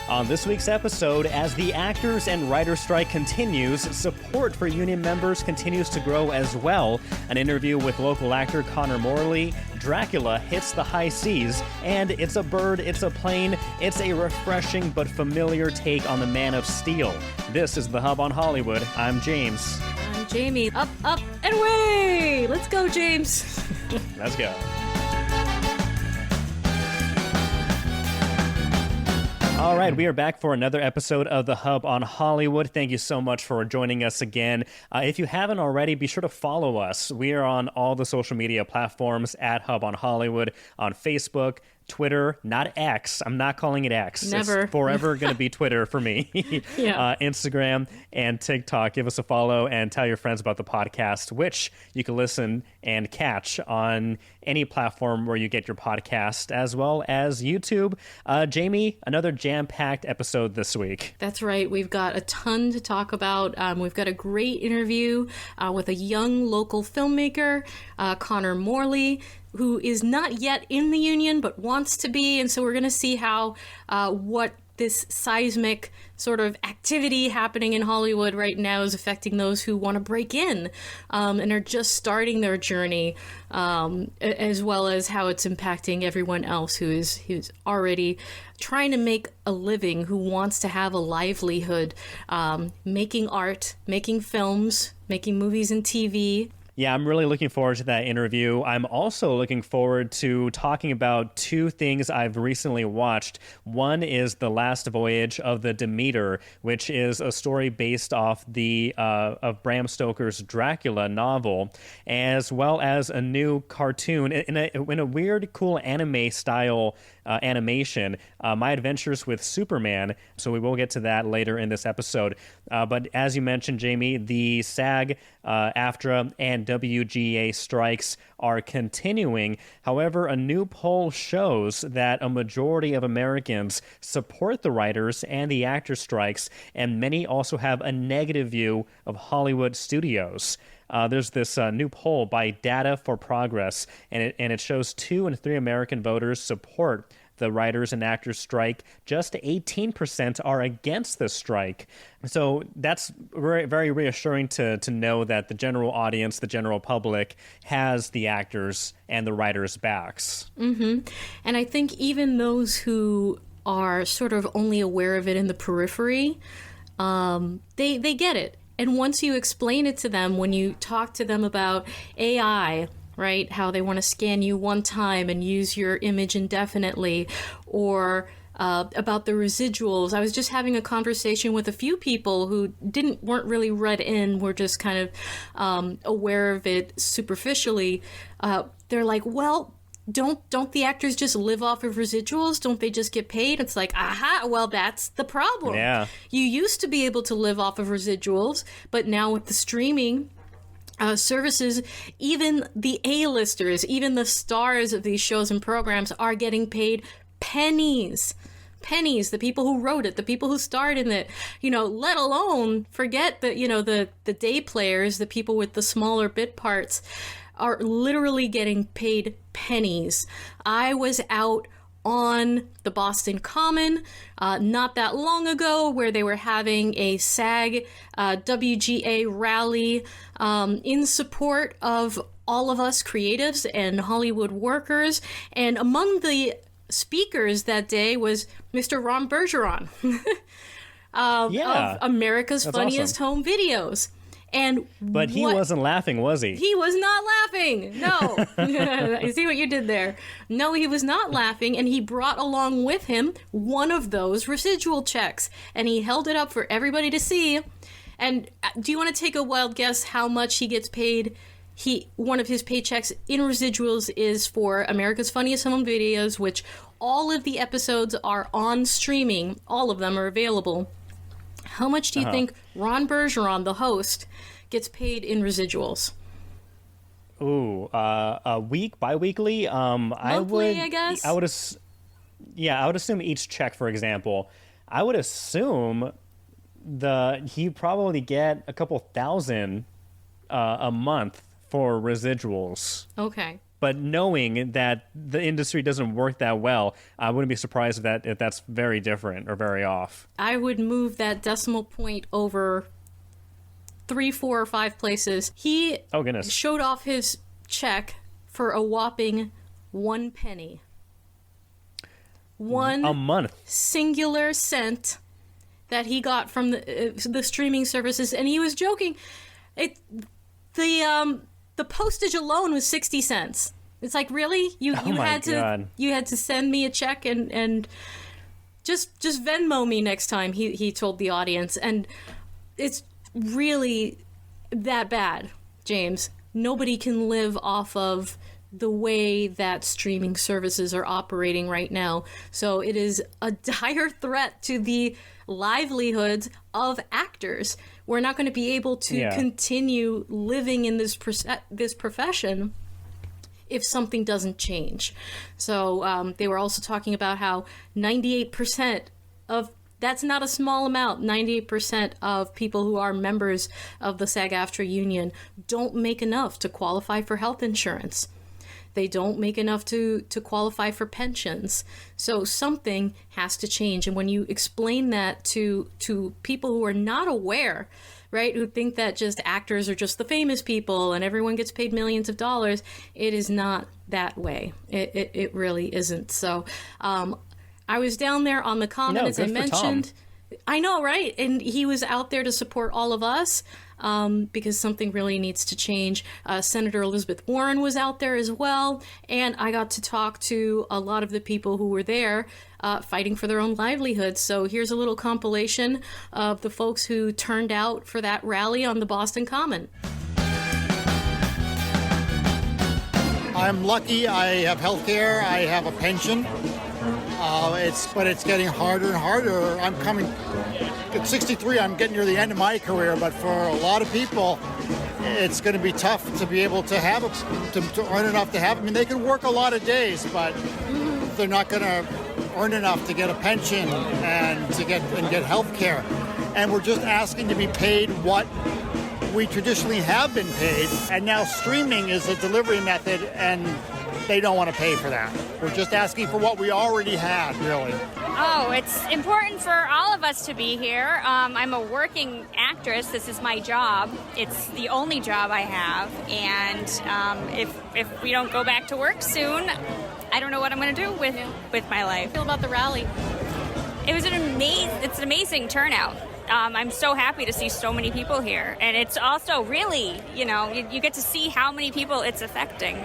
On this week's episode, as the actors and writers strike continues, support for union members continues to grow as well. An interview with local actor Connor Morley, Dracula hits the high seas, and It's a Bird, It's a Plane. It's a refreshing but familiar take on the Man of Steel. This is The Hub on Hollywood. I'm James. I'm Jamie. Up, and away! Let's go, James. Let's go. All right, we are back for another episode of The Hub on Hollywood. Thank you so much for joining us again. If you haven't already, be sure to follow us. We are on all the social media platforms at Hub on Hollywood, on Facebook, Twitter, not X. I'm not calling it X. Never. It's forever going to be Twitter for me. Yeah. Instagram and TikTok. Give us a follow and tell your friends about the podcast, which you can listen and catch on any platform where you get your podcast, as well as YouTube. Jamie, another jam-packed episode this week. That's right. We've got a ton to talk about. We've got a great interview with a young local filmmaker, Connor Morley, who is not yet in the union but wants to be. And so we're going to see how what this seismic sort of activity happening in Hollywood right now is affecting those who want to break in and are just starting their journey, as well as how it's impacting everyone else who's already trying to make a living, who wants to have a livelihood, making art, making films, making movies and TV. Yeah, I'm really looking forward to that interview. I'm also looking forward to talking about two things I've recently watched. One is The Last Voyage of the Demeter, which is a story based off of Bram Stoker's Dracula novel, as well as a new cartoon in a weird, cool anime style animation, My Adventures with Superman. So we will get to that later in this episode. But as you mentioned, Jamie, the SAG-AFTRA and WGA strikes are continuing. However, a new poll shows that a majority of Americans support the writers and the actor strikes, and many also have a negative view of Hollywood studios. There's this new poll by Data for Progress, and it shows 2 in 3 American voters support the writers and actors strike. Just 18% are against the strike. So that's very, very reassuring to know that the general audience, the general public, has the actors and the writers' backs. Mm-hmm. And I think even those who are sort of only aware of it in the periphery, they get it. And once you explain it to them, when you talk to them about AI, right, how they want to scan you one time and use your image indefinitely, or about the residuals. I was just having a conversation with a few people who weren't really read in, were just kind of aware of it superficially. They're like, well, don't the actors just live off of residuals? Don't they just get paid? It's like, aha, well, that's the problem. Yeah. You used to be able to live off of residuals, but now with the streaming services, even the A-listers, even the stars of these shows and programs are getting paid pennies. The people who wrote it, the people who starred in it, let alone forget that, the day players, the people with the smaller bit parts are literally getting paid pennies. I was out on the Boston Common not that long ago, where they were having a SAG WGA rally in support of all of us creatives and Hollywood workers. And among the speakers that day was Mr. Ron Bergeron of America's That's Funniest awesome. Home Videos. But he wasn't laughing, was he? He was not laughing. No. You see what you did there? No, he was not laughing, and he brought along with him one of those residual checks, and he held it up for everybody to see. And do you want to take a wild guess how much he gets paid? One of his paychecks in residuals is for America's Funniest Home Videos, which all of the episodes are on streaming. All of them are available. How much do you think Ron Bergeron, the host, gets paid in residuals? Ooh, a week, bi-weekly? Monthly, I guess? I would assume each check, for example. I would assume he'd probably get a couple thousand a month for residuals. Okay. But knowing that the industry doesn't work that well, I wouldn't be surprised if that's very different or very off. I would move that decimal point over 3, 4, or 5 places. He showed off his check for a whopping 1 penny. A month. Singular cent that he got from the streaming services, and he was joking. The postage alone was 60 cents. It's like, really? You had to send me a check and just Venmo me next time, he told the audience. And it's really that bad, James. Nobody can live off of the way that streaming services are operating right now. So it is a dire threat to the livelihoods of actors. We're not going to be able to continue living in this profession if something doesn't change. So they were also talking about how 98% of, that's not a small amount, 98% of people who are members of the SAG-AFTRA union don't make enough to qualify for health insurance. They don't make enough to qualify for pensions. So something has to change. And when you explain that to people who are not aware, right, who think that just actors are just the famous people and everyone gets paid millions of dollars, it is not that way. It really isn't. So I was down there on the Common, as I mentioned. I know, right? And he was out there to support all of us. Because something really needs to change. Senator Elizabeth Warren was out there as well, and I got to talk to a lot of the people who were there fighting for their own livelihoods. So here's a little compilation of the folks who turned out for that rally on the Boston Common. I'm lucky. I have health care. I have a pension. But it's getting harder and harder. At 63, I'm getting near the end of my career, but for a lot of people, it's going to be tough to be able to to earn enough to have. I mean, they can work a lot of days, but they're not going to earn enough to get a pension and get health care. And we're just asking to be paid what we traditionally have been paid, and now streaming is a delivery method, and they don't want to pay for that. We're just asking for what we already had, really. Oh, it's important for all of us to be here. I'm a working actress. This is my job. It's the only job I have. And if we don't go back to work soon, I don't know what I'm going to do with my life. Feel about the rally? It's an amazing turnout. I'm so happy to see so many people here. And it's also really, you get to see how many people it's affecting.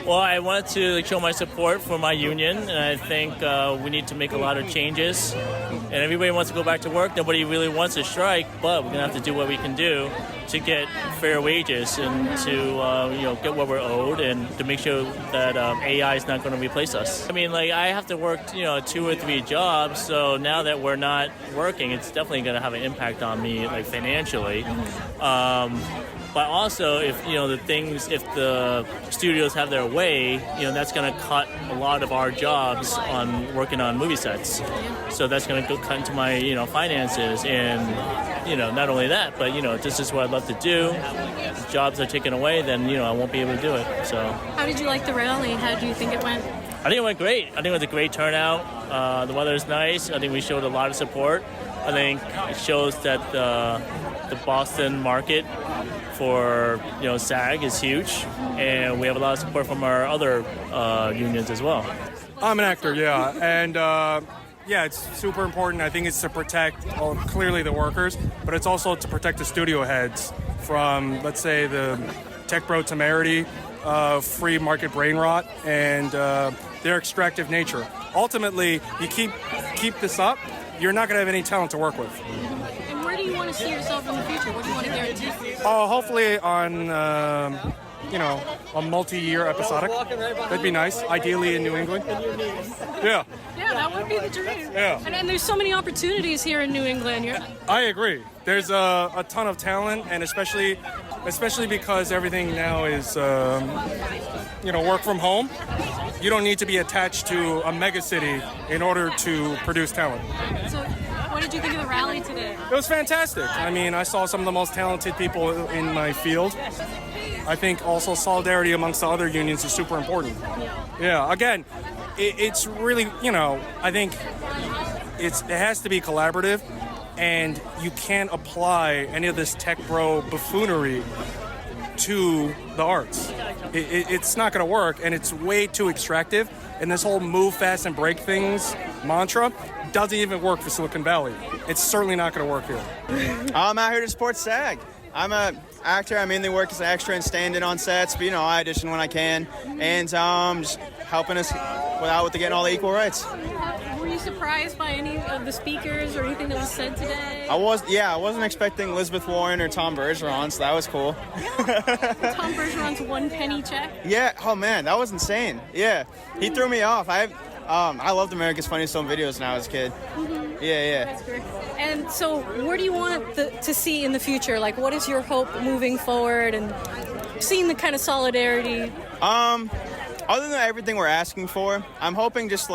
Well, I wanted to show my support for my union, and I think we need to make a lot of changes. And everybody wants to go back to work. Nobody really wants to strike, but we're going to have to do what we can do to get fair wages and to get what we're owed, and to make sure that AI is not going to replace us. I mean, I have to work 2 or 3 jobs, so now that we're not working, it's definitely going to have an impact on me financially. But also, if the studios have their way, that's going to cut a lot of our jobs on working on movie sets. So that's going to go cut into my finances, and not only that, but this is what I'd love to do. If jobs are taken away, then I won't be able to do it. So how did you like the rally? How do you think it went? I think it went great. I think it was a great turnout. The weather is nice. I think we showed a lot of support. I think it shows that the Boston market for SAG is huge, and we have a lot of support from our other unions as well. I'm an actor, yeah, and it's super important. I think it's to protect clearly the workers, but it's also to protect the studio heads from, let's say, the tech bro temerity, free market brain rot, and their extractive nature. Ultimately, you keep this up, you're not going to have any talent to work with. And where do you want to see yourself in the future? What do you want to guarantee? Hopefully on, a multi-year episodic. That'd be nice. Ideally in New England. Yeah. Yeah, that would be the dream. Yeah. And there's so many opportunities here in New England. I agree. There's a ton of talent, and especially because everything now is, work from home. You don't need to be attached to a mega city in order to produce talent. So, what did you think of the rally today? It was fantastic. I mean, I saw some of the most talented people in my field. I think also solidarity amongst the other unions is super important. Yeah, again, it's really, I think it has to be collaborative, and you can't apply any of this tech bro buffoonery to the arts. It's not going to work, and it's way too extractive. And this whole move fast and break things mantra doesn't even work for Silicon Valley. It's certainly not going to work here. I'm out here to support SAG. I'm an actor. I mainly work as an extra and stand in on sets, but I audition when I can, and just helping us out with getting all the equal rights. Were you surprised by any of the speakers or anything that was said today? I wasn't expecting Elizabeth Warren or Tom Bergeron, so that was cool. Tom Bergeron's one penny check. Yeah, oh man, that was insane. Yeah, he threw me off. I loved America's Funniest Home Videos when I was a kid. Yeah. That's great. And so where do you want to see in the future? Like, what is your hope moving forward and seeing the kind of solidarity? Other than everything we're asking for, I'm hoping just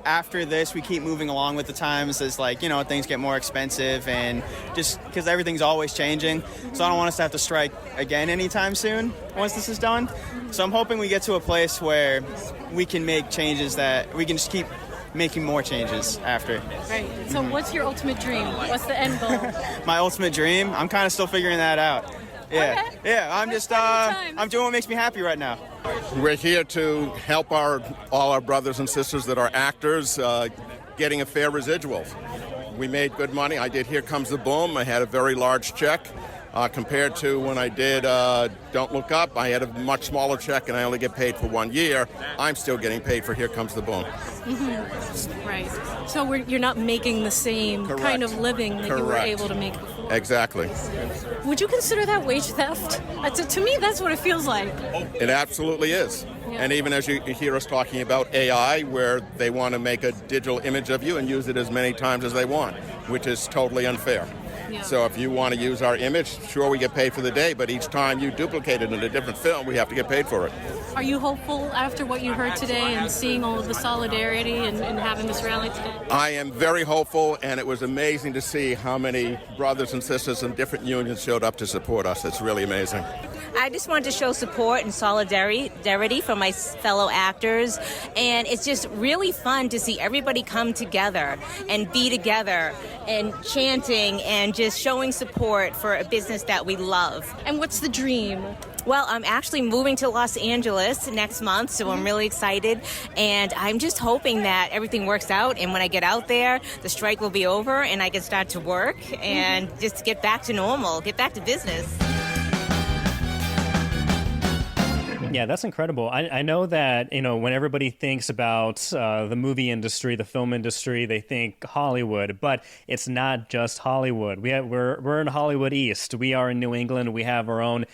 after this we keep moving along with the times as things get more expensive, and just because everything's always changing, so I don't want us to have to strike again anytime soon once this is done. So I'm hoping we get to a place where we can make changes, that we can just keep making more changes after. Right. So what's your ultimate dream? What's the end goal? My ultimate dream? I'm kind of still figuring that out. Yeah. Okay. Yeah, I'm doing what makes me happy right now. We're here to help all our brothers and sisters that are actors getting a fair residual. We made good money. I did Here Comes the Boom. I had a very large check. Compared to when I did Don't Look Up, I had a much smaller check and I only get paid for 1 year. I'm still getting paid for Here Comes the Boom. Mm-hmm. Right. So you're not making the same kind of living that you were able to make before. Exactly. Would you consider that wage theft? To me, that's what it feels like. It absolutely is. Yeah. And even as you hear us talking about AI, where they want to make a digital image of you and use it as many times as they want, which is totally unfair. Yeah. So if you want to use our image, sure, we get paid for the day, but each time you duplicate it in a different film, we have to get paid for it. Are you hopeful after what you heard today and seeing all of the solidarity and having this rally today? I am very hopeful, and it was amazing to see how many brothers and sisters in different unions showed up to support us. It's really amazing. I just wanted to show support and solidarity for my fellow actors, and it's just really fun to see everybody come together and be together and chanting and just showing support for a business that we love. And what's the dream? Well, I'm actually moving to Los Angeles next month, so I'm really excited, and I'm just hoping that everything works out, and when I get out there, the strike will be over and I can start to work and just get back to normal, get back to business. Yeah, that's incredible. I know that, when everybody thinks about the movie industry, the film industry, they think Hollywood, but it's not just Hollywood. We're in Hollywood East. We are in New England. We have our own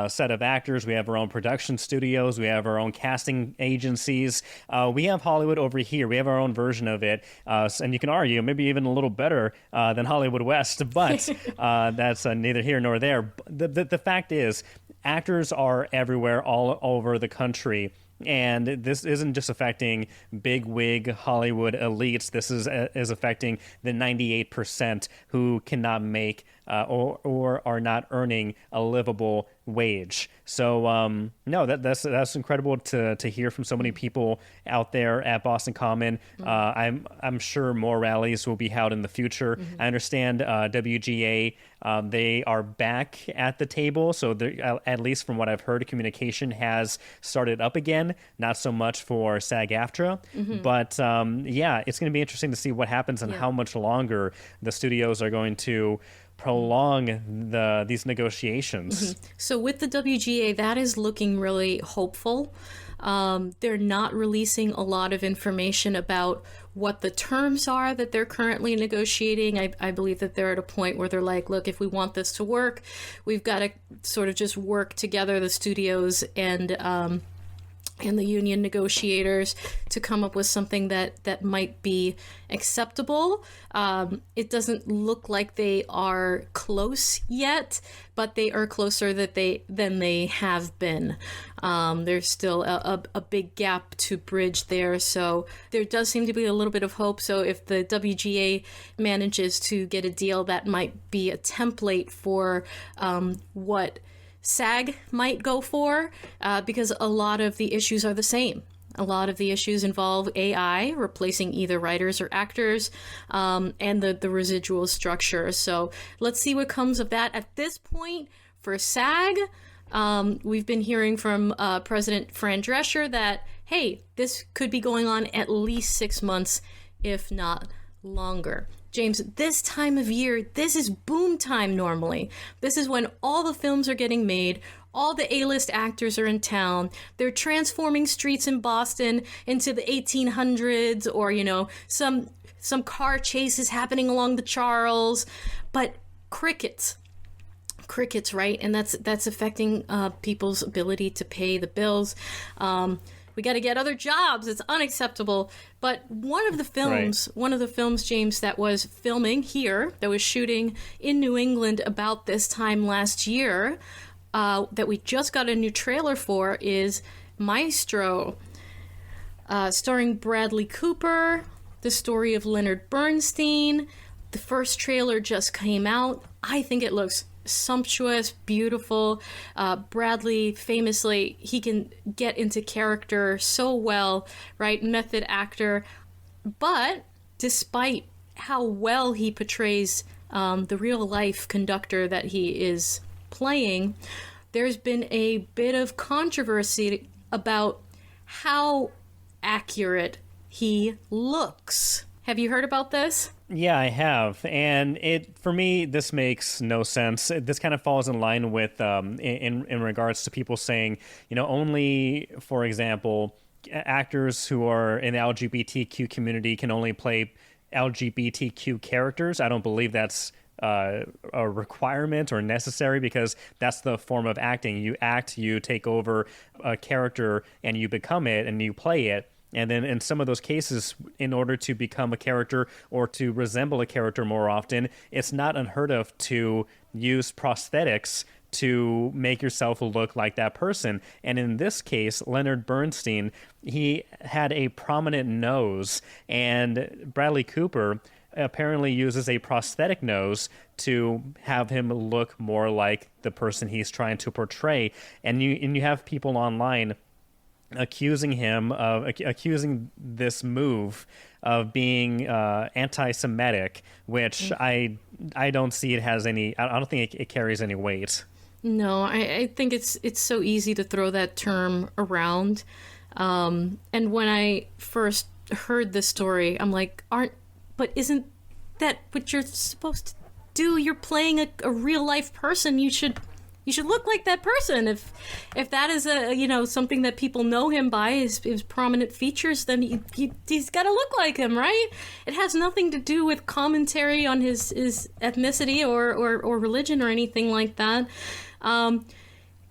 set of actors. We have our own production studios. We have our own casting agencies. We have Hollywood over here. We have our own version of it. And you can argue maybe even a little better than Hollywood West, but that's neither here nor there. The fact is, actors are everywhere, all over the country. And this isn't just affecting big wig Hollywood elites. This is affecting the 98% who cannot make or are not earning a livable wage. So no, that's incredible to hear from so many people out there at Boston Common. I'm sure more rallies will be held in the future. I understand WGA, they are back at the table. So at least from what I've heard, communication has started up again. Not so much for SAG-AFTRA, but yeah, it's going to be interesting to see what happens and how much longer the studios are going to prolong these negotiations. So with the WGA, that is looking really hopeful. They're not releasing a lot of information about what the terms are that they're currently negotiating. I believe that they're at a point where they're like, look, if we want this to work, we've got to sort of just work together, the studios and the union negotiators, to come up with something that might be acceptable. It doesn't look like they are close yet, but they are closer than they have been. There's still a big gap to bridge there, so there does seem to be a little bit of hope. So if the WGA manages to get a deal, that might be a template for what SAG might go for, because a lot of the issues are the same. A lot of the issues involve AI replacing either writers or actors, and the residual structure. So let's see what comes of that. At this point, for SAG, we've been hearing from President Fran Drescher that, hey, this could be going on at least 6 months, if not longer. James, this time of year, this is boom time normally. This is when all the films are getting made. All the A-list actors are in town. They're transforming streets in Boston into the 1800s, or, some car chases happening along the Charles. But crickets, right? And that's affecting people's ability to pay the bills. We got to get other jobs. It's unacceptable. But one of the films, James, that was filming here, that was shooting in New England about this time last year, that we just got a new trailer for, is Maestro, starring Bradley Cooper, the story of Leonard Bernstein. The first trailer just came out. I think it looks sumptuous, beautiful. Bradley, famously, he can get into character so well, right? Method actor. But despite how well he portrays the real life conductor that he is playing, there's been a bit of controversy about how accurate he looks. Have you heard about this? Yeah, I have. And for me, this makes no sense. This kind of falls in line with, in regards to people saying, only, for example, actors who are in the LGBTQ community can only play LGBTQ characters. I don't believe that's a requirement or necessary, because that's the form of acting. You act, you take over a character, and you become it, and you play it. And then in some of those cases, in order to become a character or to resemble a character more often, it's not unheard of to use prosthetics to make yourself look like that person. And in this case, Leonard Bernstein, he had a prominent nose, and Bradley Cooper apparently uses a prosthetic nose to have him look more like the person he's trying to portray. And you have people online accusing this move of being anti-Semitic, which I don't see it has any. I don't think it carries any weight. No, I think it's so easy to throw that term around. And when I first heard this story, I'm like, but isn't that what you're supposed to do? You're playing a real life person. You should look like that person. If that is something that people know him by, his prominent features, then he's got to look like him, right? It has nothing to do with commentary on his ethnicity or religion or anything like that.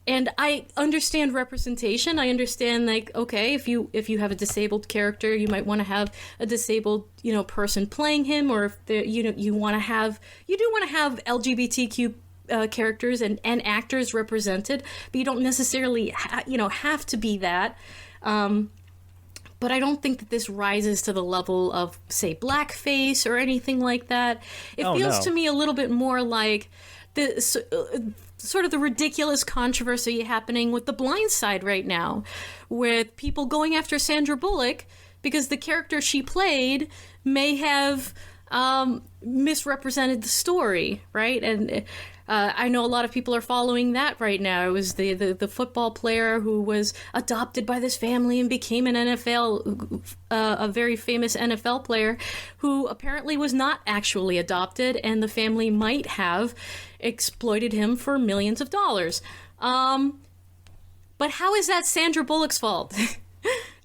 And I understand representation. I understand, like, okay, if you have a disabled character, you might want to have a disabled person playing him, or if you do want to have LGBTQ characters and actors represented, but you don't necessarily have to be that. But I don't think that this rises to the level of, say, blackface or anything like that. It feels to me a little bit more like sort of the ridiculous controversy happening with The Blind Side right now, with people going after Sandra Bullock because the character she played may have misrepresented the story, right? And I know a lot of people are following that right now. It was the football player who was adopted by this family and became an a very famous NFL player, who apparently was not actually adopted, and the family might have exploited him for millions of dollars. But how is that Sandra Bullock's fault?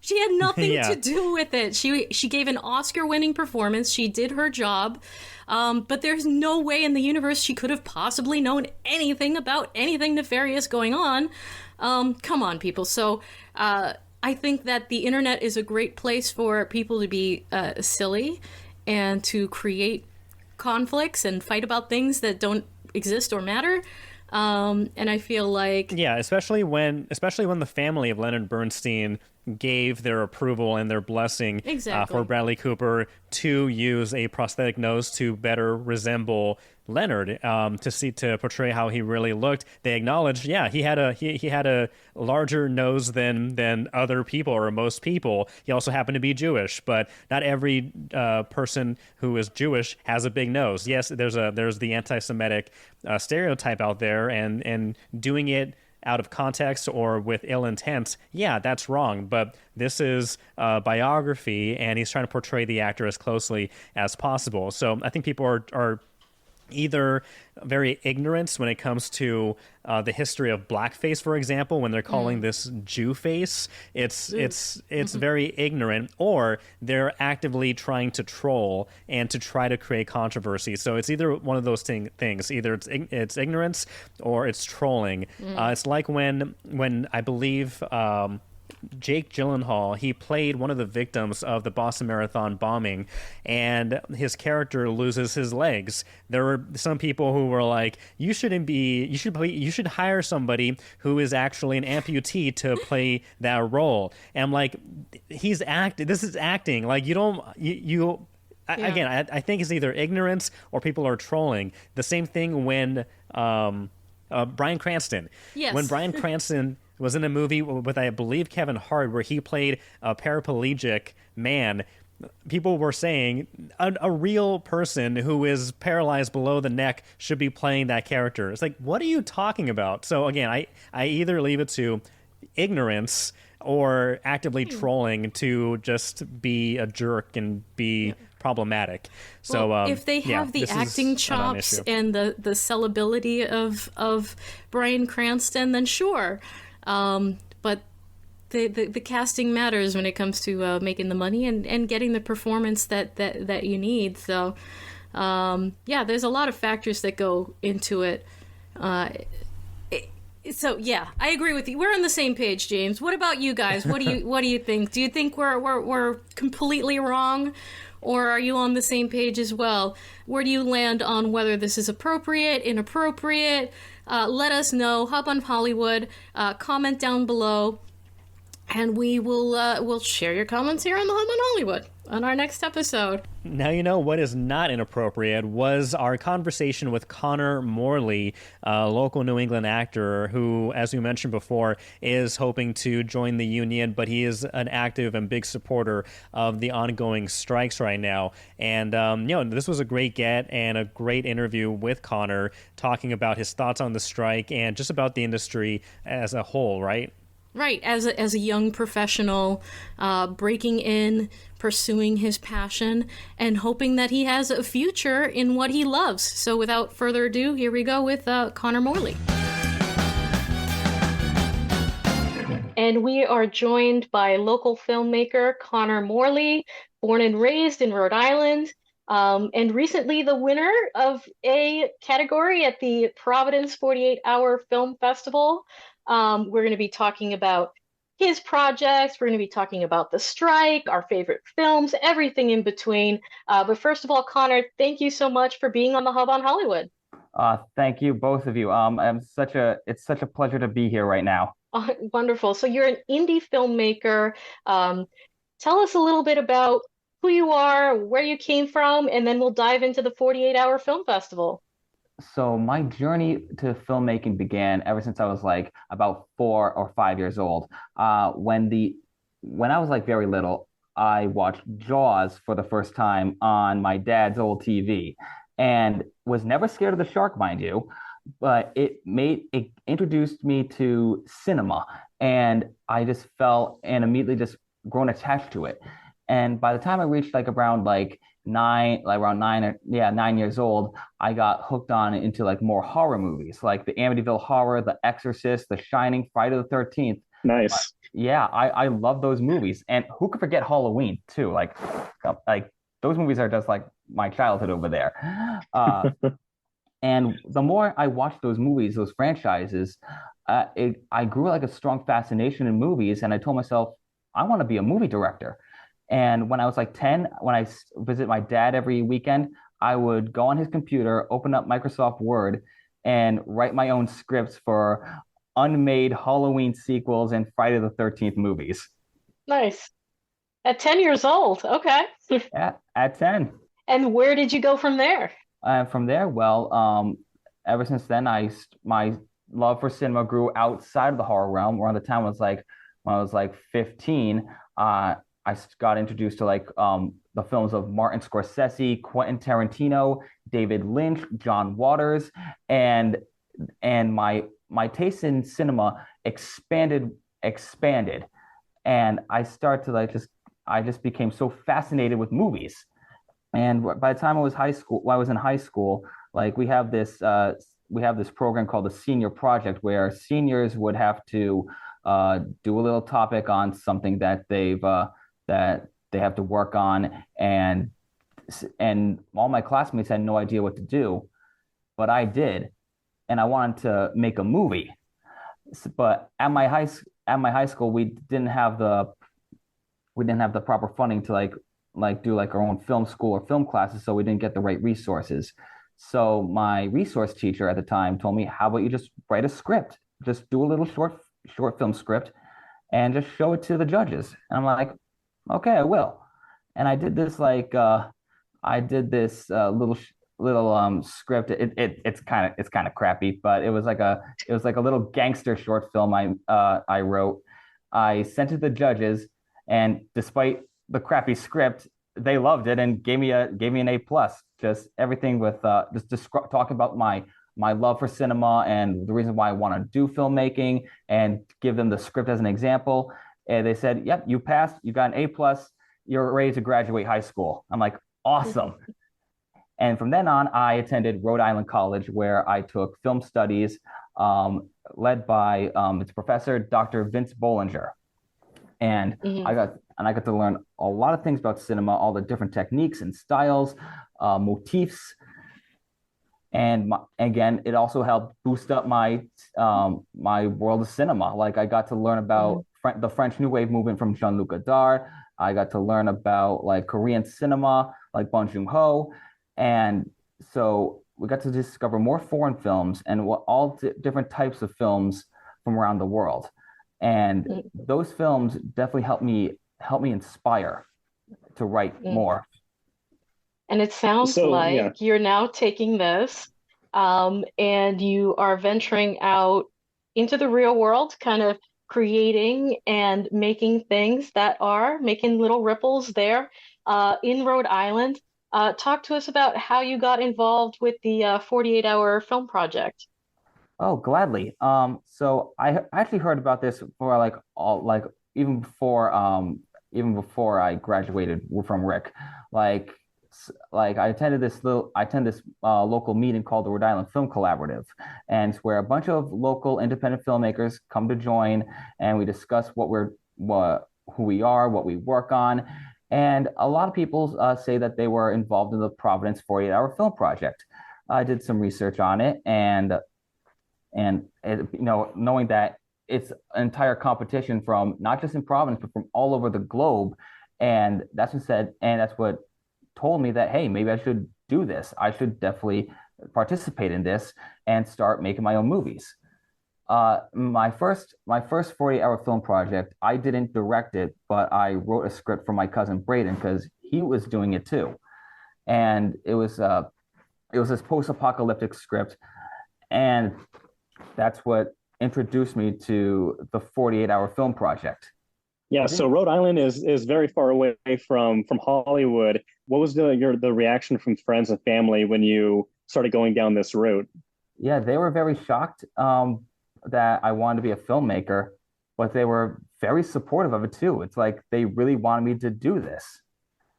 She had nothing to do with it. She gave an Oscar-winning performance. She did her job. But there's no way in the universe she could have possibly known anything about anything nefarious going on. Come on, people. So I think that the internet is a great place for people to be silly and to create conflicts and fight about things that don't exist or matter. And I feel like... Yeah, especially when the family of Leonard Bernstein gave their approval and their blessing Exactly. for Bradley Cooper to use a prosthetic nose to better resemble Leonard, to portray how he really looked. They acknowledged, yeah, he had a larger nose than other people or most people. He also happened to be Jewish, but not every person who is Jewish has a big nose. Yes, there's the anti-Semitic stereotype out there, and doing it out of context or with ill intent, yeah, that's wrong. But this is a biography, and he's trying to portray the actor as closely as possible. So I think people are either very ignorant when it comes to the history of blackface, for example, when they're calling this Jew face. It's very ignorant, or they're actively trying to troll and to try to create controversy. So it's either one of those things. Either it's ignorance or it's trolling. It's like when I believe Jake Gyllenhaal, he played one of the victims of the Boston Marathon bombing, and his character loses his legs. There were some people who were like, you should hire somebody who is actually an amputee to play that role. And I'm like, this is acting. Like, again, I think it's either ignorance or people are trolling. The same thing when Bryan Cranston. Yes. When Bryan Cranston was in a movie with, I believe, Kevin Hart, where he played a paraplegic man, people were saying a real person who is paralyzed below the neck should be playing that character. It's like, what are you talking about? So again, I either leave it to ignorance or actively trolling to just be a jerk and be problematic. So well, if they have the acting chops and the sellability of Bryan Cranston, then sure. But the casting matters when it comes to making the money and getting the performance that you need. So there's a lot of factors that go into it. So yeah, I agree with you. We're on the same page, James. What about you guys? What do you think? Do you think we're completely wrong, or are you on the same page as well? Where do you land on whether this is appropriate, inappropriate? Let us know. Hub on Hollywood. Comment down below, and we will we'll share your comments here on the Hub on Hollywood on our next episode. Now you know what is not inappropriate was our conversation with Connor Morley, a local New England actor who, as we mentioned before, is hoping to join the union, but he is an active and big supporter of the ongoing strikes right now. And, this was a great get and a great interview with Connor, talking about his thoughts on the strike and just about the industry as a whole, right? Right, as a young professional, breaking in, pursuing his passion, and hoping that he has a future in what he loves. So without further ado, here we go with Connor Morley. And we are joined by local filmmaker Connor Morley, born and raised in Rhode Island, and recently the winner of a category at the Providence 48-Hour Film Festival. We're going to be talking about his projects. We're going to be talking about the strike, our favorite films, everything in between. But first of all, Connor, thank you so much for being on the Hub on Hollywood. Thank you, both of you. It's such a pleasure to be here right now. Wonderful. So you're an indie filmmaker. Tell us a little bit about who you are, where you came from, and then we'll dive into the 48-Hour Film Festival. So my journey to filmmaking began ever since I was like about 4 or 5 years old. When I was like very little, I watched Jaws for the first time on my dad's old TV, and was never scared of the shark, mind you, but it introduced me to cinema, and I just fell and immediately just grown attached to it. And by the time I reached around 9 years old, I got hooked on into more horror movies, like the Amityville Horror, The Exorcist, The Shining, Friday the 13th. Nice. I love those movies. And who could forget Halloween too? Like those movies are just like my childhood over there. And the more I watched those movies, those franchises, I grew a strong fascination in movies. And I told myself, I want to be a movie director. And when I was 10, when I visit my dad every weekend, I would go on his computer, open up Microsoft Word, and write my own scripts for unmade Halloween sequels and Friday the 13th movies. Nice. At 10 years old. Okay. At 10. And where did you go from there? And from there, well, ever since then, my love for cinema grew outside of the horror realm. Around the time was like when I was like 15, got introduced to like the films of Martin Scorsese, Quentin Tarantino, David Lynch, John Waters, and my taste in cinema expanded, and I just became so fascinated with movies. And by the time I was high school, while I was in high school, like we have this program called the Senior Project, where seniors would have to do a little topic on something that they have to work on, and all my classmates had no idea what to do, but I did, and I wanted to make a movie. But at my high school, we didn't have the proper funding to do like our own film school or film classes, so we didn't get the right resources. So my resource teacher at the time told me, "How about you just write a script? Just do a little short film script, and just show it to the judges." And I'm like, "Okay, I will." And I did this little script. It's kind of crappy, but it was like a little gangster short film I wrote. I sent it to the judges, and despite the crappy script, they loved it and gave me an A plus. Just everything with just talking about my love for cinema and the reason why I want to do filmmaking, and give them the script as an example. And they said, "Yep, you passed. You got an A plus. You're ready to graduate high school." I'm like, "Awesome." And from then on, I attended Rhode Island College, where I took film studies, led by its professor, Dr. Vince Bollinger. And Mhm. I got to learn a lot of things about cinema, all the different techniques and styles, motifs, and again, it also helped boost up my world of cinema. Like I got to learn about the French New Wave movement from Jean-Luc Godard. I got to learn about like Korean cinema, like Bong Joon-ho, and so we got to discover more foreign films and different types of films from around the world. And those films definitely help me inspire to write more. And it sounds So, yeah. like you're now taking this, and you are venturing out into the real world, kind of creating and making things that are making little ripples there, in Rhode Island. Talk to us about how you got involved with the 48-hour film project. Oh, gladly. So I actually heard about this for like all like even before I graduated from Rick. Like I attended this local meeting called the Rhode Island Film Collaborative, and it's where a bunch of local independent filmmakers come to join, and we discuss who we are, what we work on, and a lot of people say that they were involved in the Providence 48-hour film project. I did some research on it, knowing that it's an entire competition from not just in Providence but from all over the globe, and that's what told me that, hey, maybe I should do this. I should definitely participate in this and start making my own movies. My first 48-hour film project, I didn't direct it, but I wrote a script for my cousin Braden because he was doing it too, and it was this post-apocalyptic script, and that's what introduced me to the 48-hour film project. Yeah, so Rhode Island is very far away from Hollywood. What was the reaction from friends and family when you started going down this route? Yeah, they were very shocked that I wanted to be a filmmaker, but they were very supportive of it too. It's like they really wanted me to do this,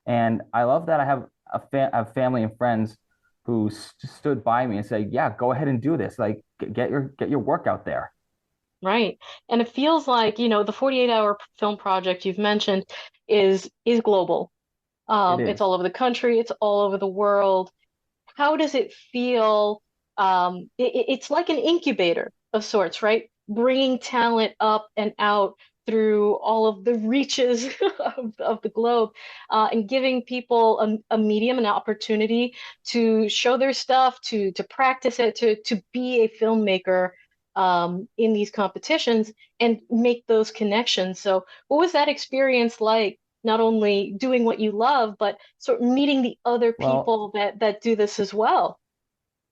and I love that I have a family and friends who stood by me and said, "Yeah, go ahead and do this. Like, get your work out there." Right. And it feels like, the 48-hour film project you've mentioned is global. It It's is. all over the country, it's all over the world. How does it feel? It's like an incubator of sorts, right? Bringing talent up and out through all of the reaches of the globe, and giving people a medium, an opportunity to show their stuff, to practice it, to be a filmmaker in these competitions and make those connections. So, what was that experience like? Not only doing what you love, but sort of meeting the other Well, people that do this as well.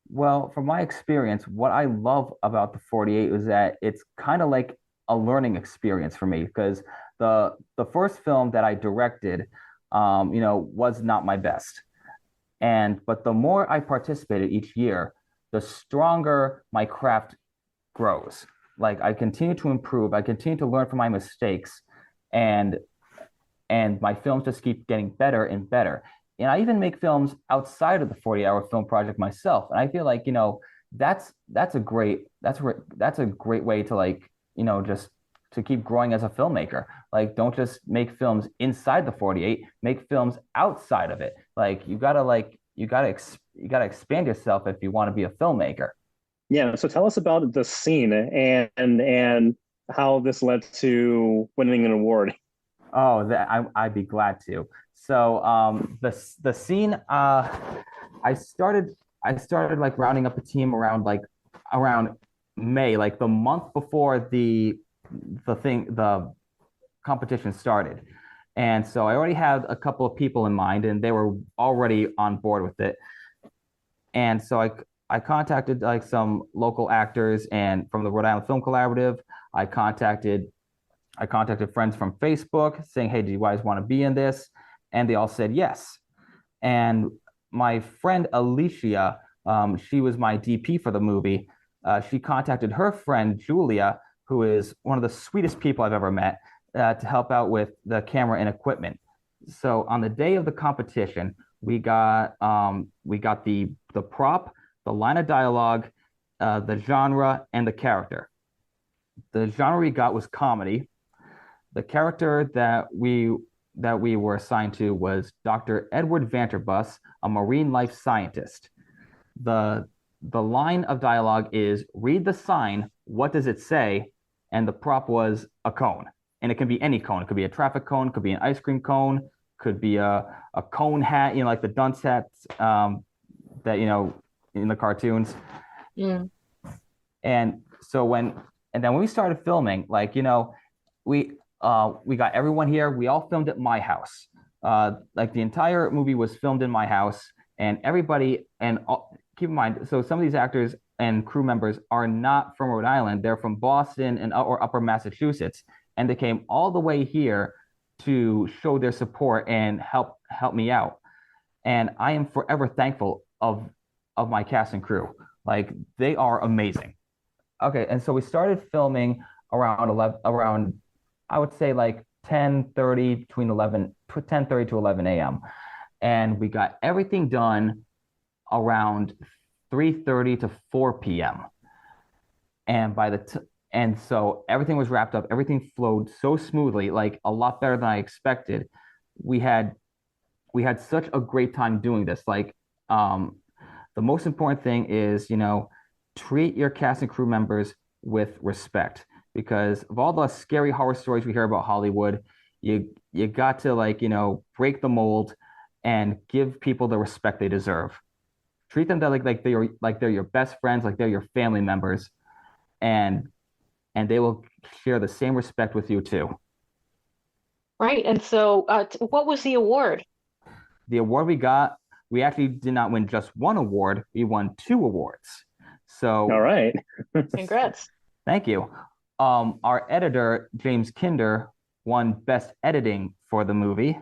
Well, from my experience, what I love about the 48 is that it's kind of like a learning experience for me because the first film that I directed, was not my best. But the more I participated each year, the stronger my craft grows. Like I continue to improve, I continue to learn from my mistakes, and my films just keep getting better and better. And I even make films outside of the 40-hour film project myself. And I feel like, that's a great way to like, just to keep growing as a filmmaker. Like don't just make films inside the 48, make films outside of it. Like you gotta expand yourself if you want to be a filmmaker. Yeah, so tell us about the scene and how this led to winning an award. Oh, I'd be glad to. So the scene I started like rounding up a team around May, like the month before the competition started. And so I already had a couple of people in mind and they were already on board with it. And so I contacted like some local actors and from the Rhode Island Film Collaborative. I contacted I contacted friends from Facebook saying, hey, do you guys want to be in this? And they all said yes. And my friend Alicia, she was my DP for the movie. She contacted her friend Julia, who is one of the sweetest people I've ever met, to help out with the camera and equipment. So on the day of the competition, we got the prop, the line of dialogue, the genre, and the character. The genre we got was comedy. The character that we were assigned to was Dr. Edward Vanterbus, a marine life scientist. The line of dialogue is read the sign, what does it say? And the prop was a cone. And it can be any cone. It could be a traffic cone, could be an ice cream cone, could be a cone hat, like the dunce hats that, in the cartoons. Yeah. And then when we started filming, we got everyone here. We all filmed at my house. The entire movie was filmed in my house, and everybody. Keep in mind, so some of these actors and crew members are not from Rhode Island. They're from Boston or Upper Massachusetts, and they came all the way here to show their support and help me out. And I am forever thankful of my cast and crew. Like they are amazing. Okay, and so we started filming around I would say like 10:30 to 11 a.m. And we got everything done around 3:30 to 4 p.m. And so everything was wrapped up. Everything flowed so smoothly, like a lot better than I expected. We had such a great time doing this. The most important thing is, treat your cast and crew members with respect, because of all the scary horror stories we hear about Hollywood, you got to break the mold and give people the respect they deserve. Treat them like they're your best friends, like they're your family members, and they will share the same respect with you too. Right. And so, what was the award? The award we got, we actually did not win just one award, we won 2 awards. So all right. Congrats. Thank you. Our editor, James Kinder, won Best Editing for the movie.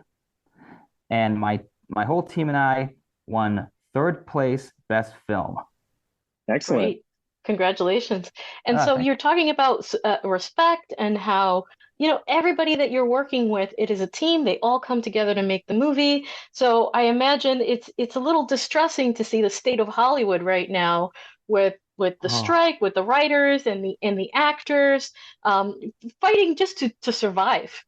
And my whole team and I won 3rd place Best Film. Excellent. Great. Congratulations. And so you're talking about respect and how, everybody that you're working with, it is a team. They all come together to make the movie. So I imagine it's a little distressing to see the state of Hollywood right now with the strike, with the writers and the actors fighting just to survive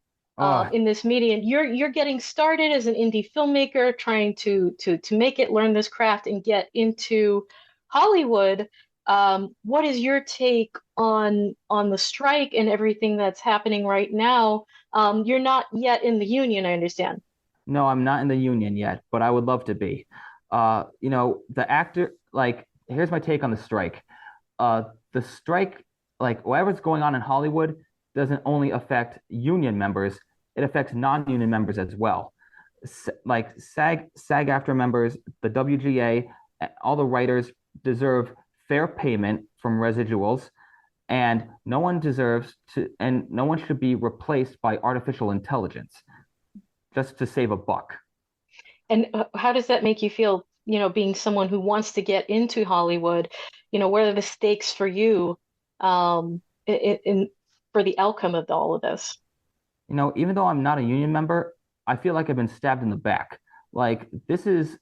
in this medium. You're getting started as an indie filmmaker, trying to make it, learn this craft, and get into Hollywood. What is your take on the strike and everything that's happening right now? You're not yet in the union, I understand. No, I'm not in the union yet, but I would love to be. The actor, here's my take on the strike. The strike like whatever's going on in Hollywood doesn't only affect union members, it affects non-union members as well. Like SAG-aftra members, the WGA, all the writers deserve fair payment from residuals, and no one should be replaced by artificial intelligence just to save a buck. And how does that make you feel, being someone who wants to get into Hollywood? What are the stakes for you for the outcome of all of this? Even though I'm not a union member, I feel like I've been stabbed in the back. Like this is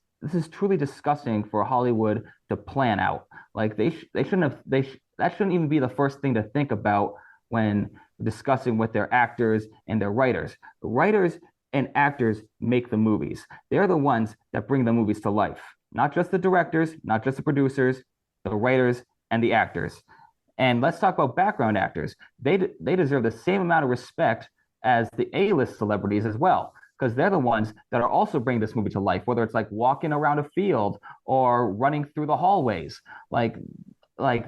truly disgusting for Hollywood to plan out. Like that shouldn't even be the first thing to think about when discussing with their actors and their writers. The writers and actors make the movies. They're the ones that bring the movies to life. Not just the directors, not just the producers, the writers and the actors. And let's talk about background actors. They deserve the same amount of respect as the A-list celebrities as well, because they're the ones that are also bringing this movie to life, whether it's like walking around a field or running through the hallways. Like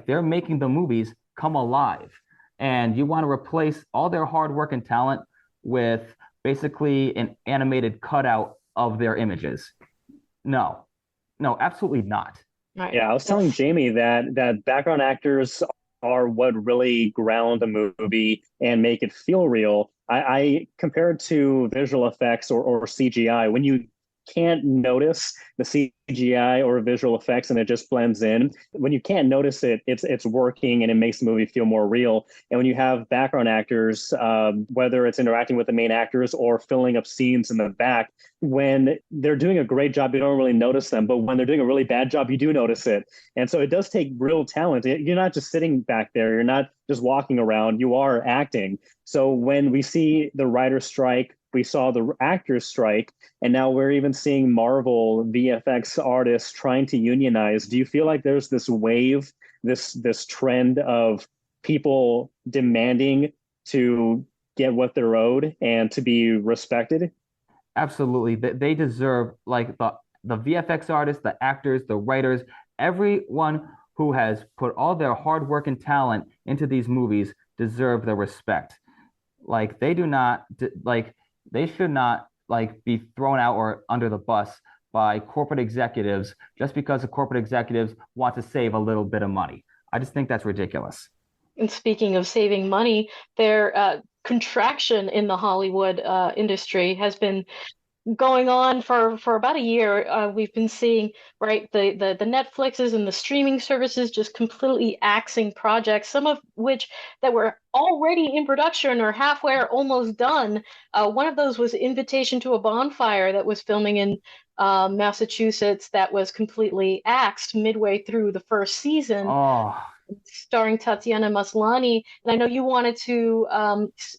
they're making the movies come alive. And you want to replace all their hard work and talent with basically an animated cutout of their images. No, absolutely not. Right. Yeah, I was telling Jamie that background actors are what really ground a movie and make it feel real. I compare it to visual effects or CGI. When you can't notice the CGI or visual effects and it just blends in, when you can't notice it, it's working and it makes the movie feel more real. And when you have background actors, whether it's interacting with the main actors or filling up scenes in the back, when they're doing a great job, you don't really notice them. But when they're doing a really bad job, you do notice it. And so it does take real talent. You're not just sitting back there. You're not just walking around. You are acting. So when we see the writer's strike, we saw the actors strike, and now we're even seeing Marvel VFX artists trying to unionize. Do you feel like there's this wave, this trend of people demanding to get what they're owed and to be respected? Absolutely. They deserve, like, the VFX artists, the actors, the writers, everyone who has put all their hard work and talent into these movies deserve their respect. Like they should not be thrown out or under the bus by corporate executives just because the corporate executives want to save a little bit of money. I just think that's ridiculous. And speaking of saving money, their contraction in the Hollywood industry has been going on for about a year. We've been seeing, right, the Netflixes and the streaming services just completely axing projects, some of which that were already in production or halfway or almost done. One of those was Invitation to a Bonfire that was filming in Massachusetts that was completely axed midway through the first season. Oh, starring Tatiana Maslany. And I know you wanted to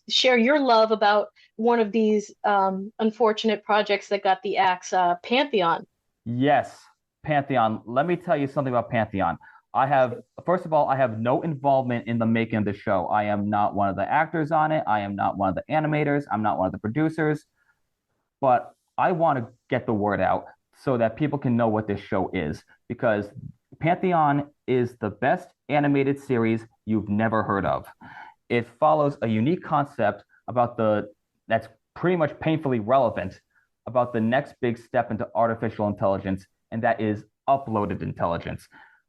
share your love about one of these unfortunate projects that got the axe, Pantheon. yes, Pantheon. Let me tell you something about Pantheon. First of all, I have no involvement in the making of the show. I am not one of the actors on it. I am not one of the animators. I'm not one of the producers. But I want to get the word out so that people can know what this show is, because Pantheon is the best animated series you've never heard of. It follows a unique concept that's pretty much painfully relevant about the next big step into artificial intelligence, and that is uploaded intelligence.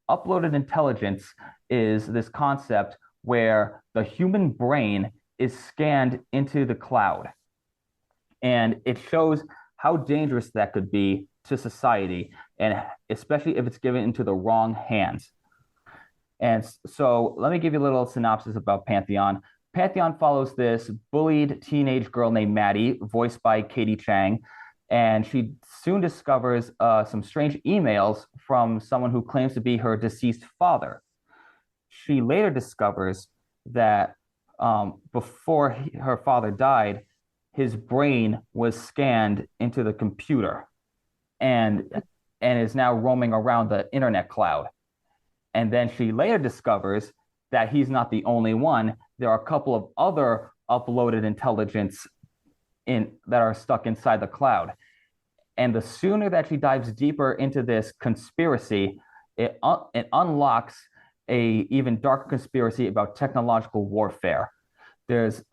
Uploaded intelligence is this concept where the human brain is scanned into the cloud. And it shows how dangerous that could be to society, and especially if it's given into the wrong hands. And so let me give you a little synopsis about Pantheon. Pantheon follows this bullied teenage girl named Maddie, voiced by Katie Chang, and she soon discovers some strange emails from someone who claims to be her deceased father. She later discovers that before her father died, his brain was scanned into the computer and is now roaming around the internet cloud. And then she later discovers that he's not the only one. There are a couple of other uploaded intelligence that are stuck inside the cloud. And the sooner that she dives deeper into this conspiracy, it unlocks a even darker conspiracy about technological warfare. There's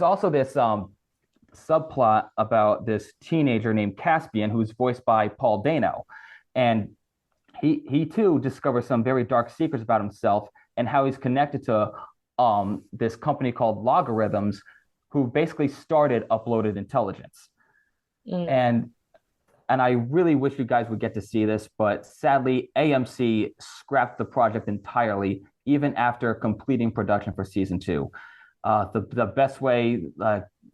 also this subplot about this teenager named Caspian, who's voiced by Paul Dano, and he too discovers some very dark secrets about himself and how he's connected to this company called Logarithms, who basically started Uploaded Intelligence. And I really wish you guys would get to see this, but sadly, AMC scrapped the project entirely, even after completing production for season 2. The best way,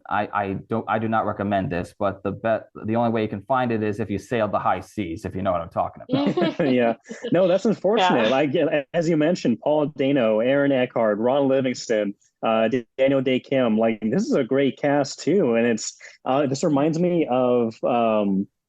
I do not recommend this, but the only way you can find it is if you sail the high seas, if you know what I'm talking about. Yeah, no, that's unfortunate. Yeah. Like, as you mentioned, Paul Dano, Aaron Eckhart, Ron Livingston, Daniel Day Kim. Like, this is a great cast too, and it's this reminds me of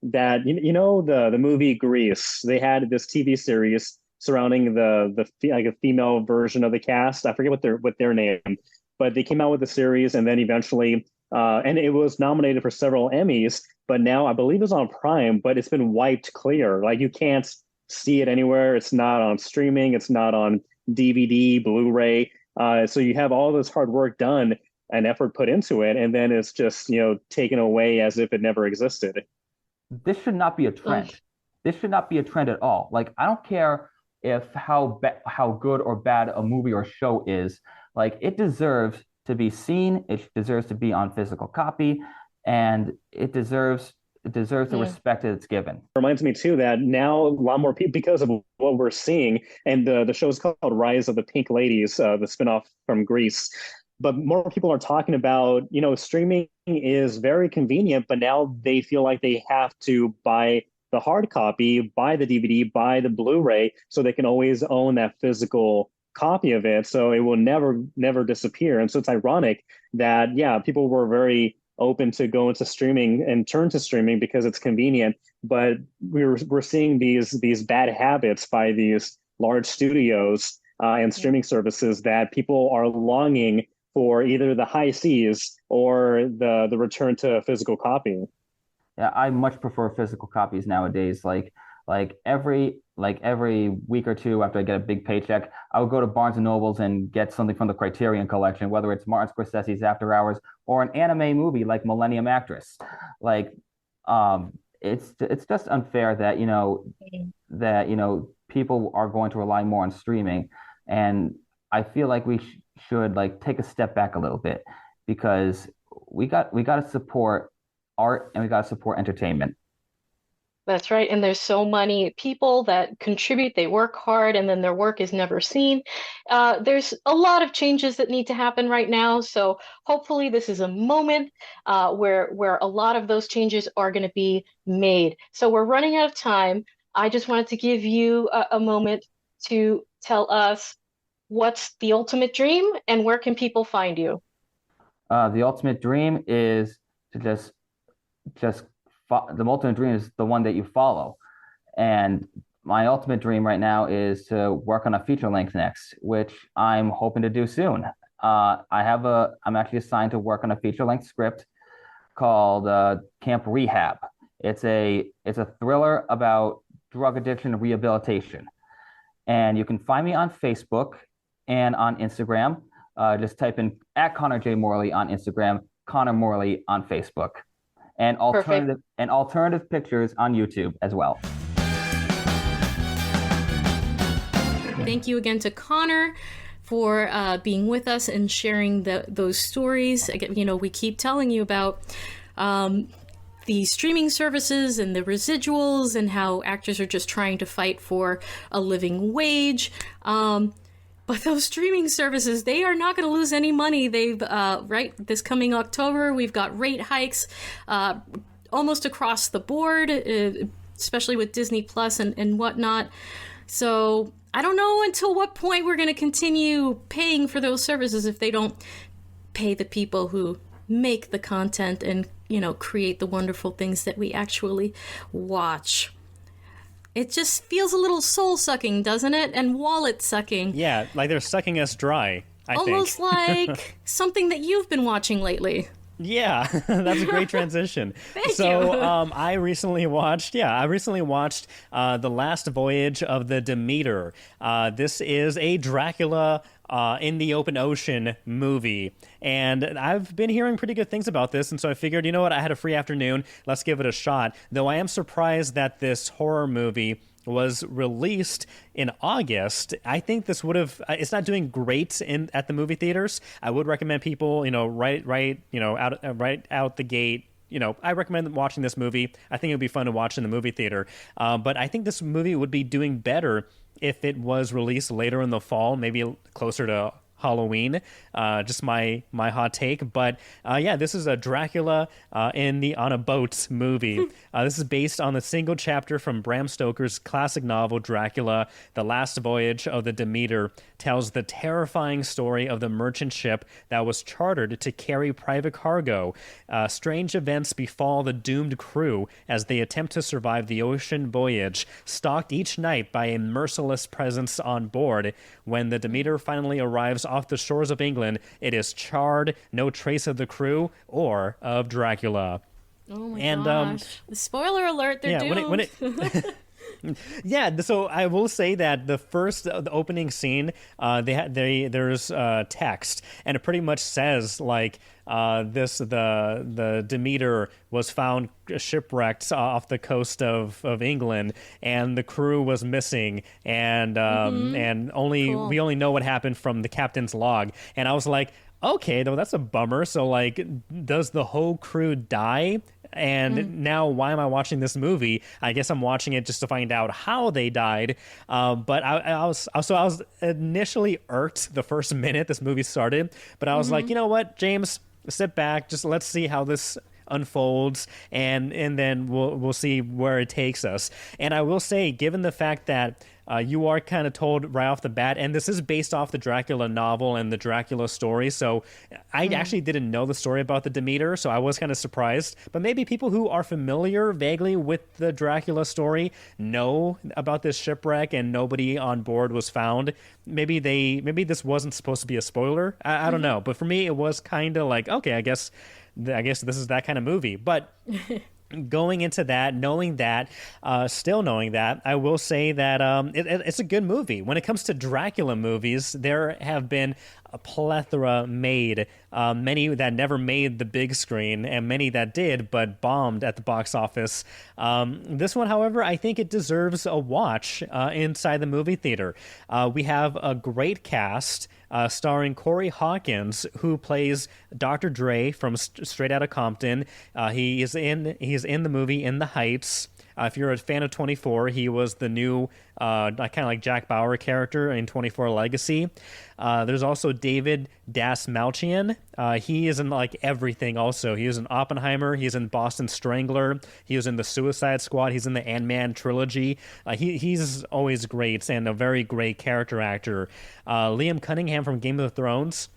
that the movie Grease. They had this TV series surrounding the like a female version of the cast. I forget what their name, but they came out with the series, and then eventually, and it was nominated for several Emmys. But now I believe it's on Prime, but it's been wiped clear. Like, you can't see it anywhere. It's not on streaming. It's not on DVD, Blu-ray. So you have all this hard work done and effort put into it, and then it's just taken away as if it never existed. This should not be a trend. This should not be a trend at all. Like, I don't care if how good or bad a movie or show is. Like, it deserves to be seen. It deserves to be on physical copy, and it deserves the respect that it's given. Reminds me too that now a lot more people, because of what we're seeing, and the show is called Rise of the Pink Ladies, the spinoff from Greece. But more people are talking about, streaming is very convenient, but now they feel like they have to buy the hard copy, buy the DVD, buy the Blu-ray, so they can always own that physical copy of it. So it will never disappear. And so it's ironic that, people were very open to go into streaming and turn to streaming because it's convenient. But we're seeing these bad habits by these large studios and streaming services that people are longing for, either the high seas or the return to a physical copy. Yeah, I much prefer physical copies nowadays. Like every week or two after I get a big paycheck, I would go to Barnes and Nobles and get something from the Criterion Collection, whether it's Martin Scorsese's After Hours or an anime movie like Millennium Actress. Like, it's just unfair that people are going to rely more on streaming, and I feel like we should take a step back a little bit, because we got to support art and we got to support entertainment. That's right. And there's so many people that contribute, they work hard, and then their work is never seen. There's a lot of changes that need to happen right now. So hopefully this is a moment where a lot of those changes are going to be made. So we're running out of time. I just wanted to give you a moment to tell us what's the ultimate dream and where can people find you? The ultimate dream is to just the ultimate dream is the one that you follow. And my ultimate dream right now is to work on a feature length next, which I'm hoping to do soon. I'm actually assigned to work on a feature length script called Camp Rehab. It's a thriller about drug addiction and rehabilitation. And you can find me on Facebook and on Instagram. Just type in @Connor J. Morley on Instagram, Connor Morley on Facebook. And alternative pictures on YouTube as well. Thank you again to Connor for being with us and sharing those stories. Again, we keep telling you about the streaming services and the residuals and how actors are just trying to fight for a living wage. But those streaming services, they are not going to lose any money. They've, this coming October, we've got rate hikes almost across the board, especially with Disney Plus and whatnot. So I don't know until what point we're going to continue paying for those services if they don't pay the people who make the content and, create the wonderful things that we actually watch. It just feels a little soul-sucking, doesn't it? And wallet-sucking. Yeah, like they're sucking us dry, I think. Almost like something that you've been watching lately. Yeah, that's a great transition. Thank you. I recently watched The Last Voyage of the Demeter. This is a Dracula in the open ocean movie. And I've been hearing pretty good things about this, and so I figured, you know what, I had a free afternoon, let's give it a shot. Though I am surprised that this horror movie was released in August. I think this would have. It's not doing great at the movie theaters. I would recommend people, right out the gate. I recommend watching this movie. I think it would be fun to watch in the movie theater. But I think this movie would be doing better if it was released later in the fall, maybe closer to Halloween. Just my hot take. But this is a Dracula on a boat movie. This is based on the single chapter from Bram Stoker's classic novel Dracula. The Last Voyage of the Demeter tells the terrifying story of the merchant ship that was chartered to carry private cargo. Strange events befall the doomed crew as they attempt to survive the ocean voyage, stalked each night by a merciless presence on board. When the Demeter finally arrives off the shores of England, it is charred, no trace of the crew or of Dracula. Oh my gosh. Spoiler alert, they're doomed. Yeah, so I will say that the opening scene, there's text, and it pretty much says like the Demeter was found shipwrecked off the coast of England, and the crew was missing, and we only know what happened from the captain's log, and I was like, okay, though that's a bummer. So like, does the whole crew die? And now why am I watching this movie? I guess I'm watching it just to find out how they died. But I was initially irked the first minute this movie started, but I was like, you know what, James, sit back, just let's see how this unfolds, and then we'll see where it takes us. And I will say, given the fact that you are kind of told right off the bat, and this is based off the Dracula novel and the Dracula story, so I actually didn't know the story about the Demeter, so I was kind of surprised. But maybe people who are familiar vaguely with the Dracula story know about this shipwreck and nobody on board was found. Maybe this wasn't supposed to be a spoiler. I don't know, but for me it was kind of like, okay, I guess this is that kind of movie. But going into that, still knowing that, I will say that it's a good movie. When it comes to Dracula movies, there have been a plethora made, many that never made the big screen, and many that did but bombed at the box office. This one, however, I think it deserves a watch inside the movie theater. We have a great cast. Starring Corey Hawkins, who plays Dr. Dre from Straight Outta Compton. He's in the movie In the Heights. If you're a fan of 24, he was the new kind of like Jack Bauer character in 24 Legacy. There's also David Dasmalchian. He is in like everything also. He was in Oppenheimer. He's in Boston Strangler. He was in the Suicide Squad. He's in the Ant-Man trilogy. He's always great and a very great character actor. Liam Cunningham from Game of Thrones.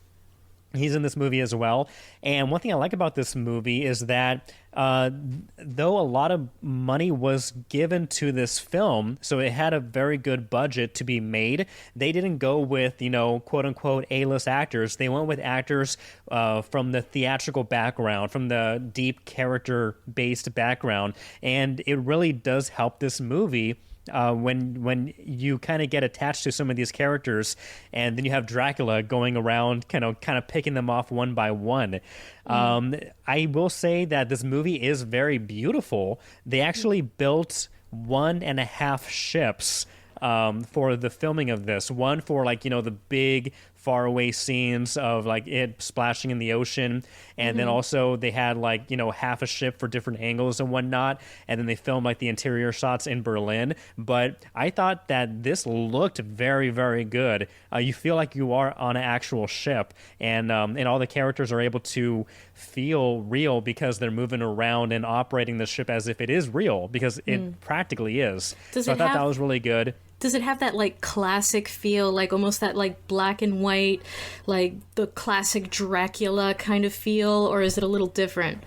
He's in this movie as well. And one thing I like about this movie is that though a lot of money was given to this film, so it had a very good budget to be made, they didn't go with, quote unquote, A-list actors. They went with actors from the theatrical background, from the deep character-based background. And it really does help this movie when you kind of get attached to some of these characters, and then you have Dracula going around kind of picking them off one by one. I will say that this movie is very beautiful. They actually built 1.5 ships for the filming of this. One for the big faraway scenes of like it splashing in the ocean, and then also they had half a ship for different angles and whatnot, and then they filmed the interior shots in Berlin. But I thought that this looked very, very good. You feel like you are on an actual ship, and all the characters are able to feel real because they're moving around and operating the ship as if it is real, because it practically is. So I thought that was really good. Does it have that classic feel, almost that black and white, the classic Dracula kind of feel, or is it a little different?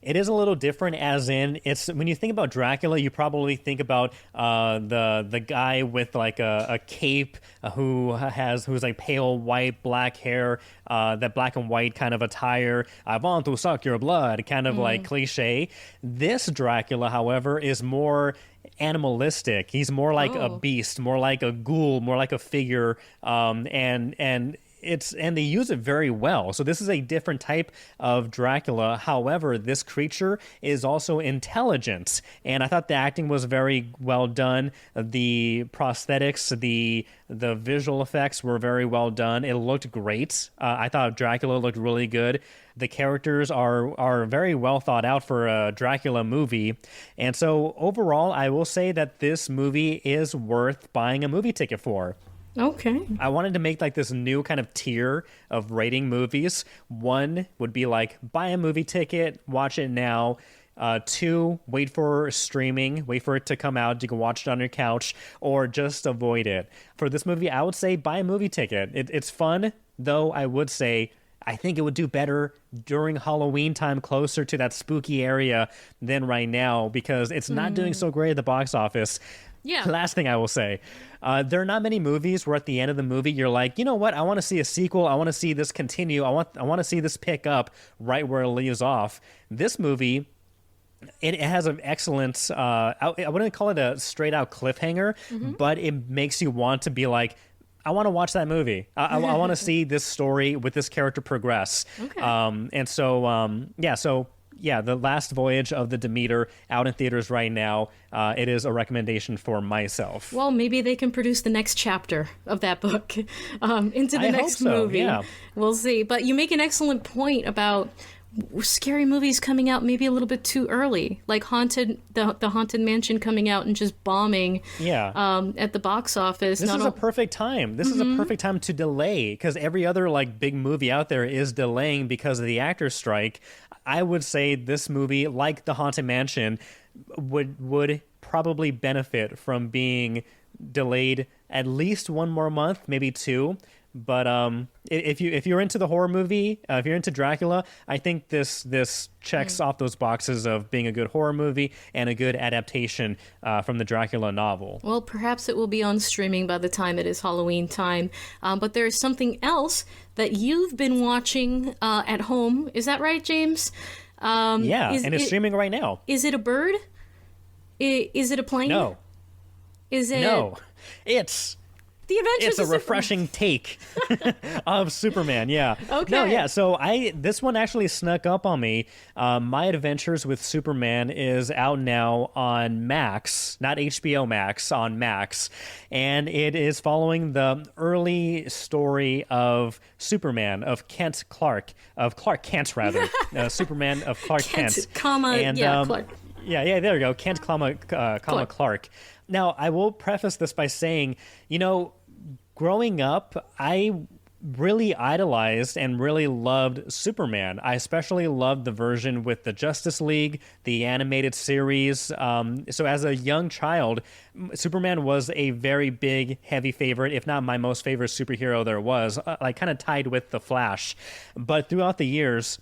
It is a little different, as in it's when you think about Dracula, you probably think about the guy with like a cape who's like pale white, black hair, that black and white kind of attire. I want to suck your blood, kind of like cliche. This Dracula, however, is more animalistic. He's more like a beast, more like a ghoul, more like a figure, and they use it very well. So this is a different type of Dracula. However, this creature is also intelligent, and I thought the acting was very well done. The prosthetics, the visual effects were very well done. It looked great. I thought Dracula looked really good. The characters are very well thought out for a Dracula movie. And so overall, I will say that this movie is worth buying a movie ticket for. Okay. I wanted to make like this new kind of tier of rating movies. One would be like, buy a movie ticket, watch it now. Two, wait for streaming, wait for it to come out. You can watch it on your couch, or just avoid it. For this movie, I would say buy a movie ticket. It's fun, though I would say I think it would do better during Halloween time, closer to that spooky area than right now, because it's not doing so great at the box office. Yeah. Last thing I will say, there are not many movies where at the end of the movie you're like, you know what? I want to see a sequel. I want to see this continue. I want to see this pick up right where it leaves off. This movie, it has an excellent, I wouldn't call it a straight out cliffhanger, but it makes you want to be like, I want to watch that movie. I want to see this story with this character progress. Okay. The Last Voyage of the Demeter, out in theaters right now. It is a recommendation for myself. Well, maybe they can produce the next chapter of that book into the next movie. Yeah. We'll see. But you make an excellent point about scary movies coming out maybe a little bit too early, like the Haunted Mansion coming out and just bombing at the box office. This is a perfect time. This is a perfect time to delay, because every other like big movie out there is delaying because of the actors' strike. I would say this movie, like the Haunted Mansion, would probably benefit from being delayed at least one more month, maybe two. But if you're into the horror movie, if you're into Dracula, I think this checks off those boxes of being a good horror movie and a good adaptation from the Dracula novel. Well, perhaps it will be on streaming by the time it is Halloween time. But there is something else that you've been watching at home. Is that right, James? And it's streaming right now. Is it a bird? Is it a plane? No. Is it? No. It's a refreshing take of Superman. Yeah. Okay. No. Yeah. So this one actually snuck up on me. My Adventures with Superman is out now on Max, not HBO Max, on Max, and it is following the early story of Superman, of Clark Kent rather, Superman of Clark Kent, Clark. Yeah, there you go. Kent, Clark. Now, I will preface this by saying, growing up, I really idolized and really loved Superman. I especially loved the version with the Justice League, the animated series. So as a young child, Superman was a very big, heavy favorite, if not my most favorite superhero there was, like kind of tied with the Flash. But throughout the years,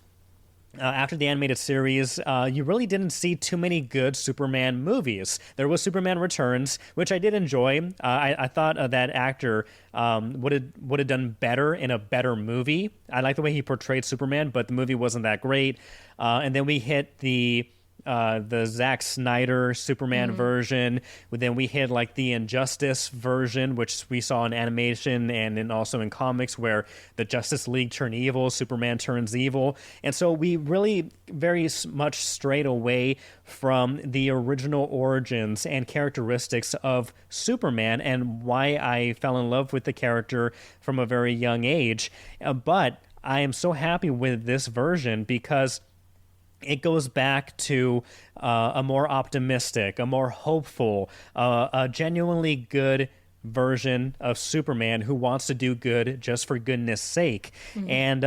after the animated series, you really didn't see too many good Superman movies. There was Superman Returns, which I did enjoy. I thought that actor would have done better in a better movie. I like the way he portrayed Superman, but the movie wasn't that great. And then we hit the Zack Snyder Superman version. Then we hit like the Injustice version, which we saw in animation and then also in comics, where the Justice League turn evil, Superman turns evil. And so we really very much strayed away from the original origins and characteristics of Superman and why I fell in love with the character from a very young age. But I am so happy with this version because it goes back to a more optimistic, a more hopeful, a genuinely good version of Superman who wants to do good just for goodness sake. And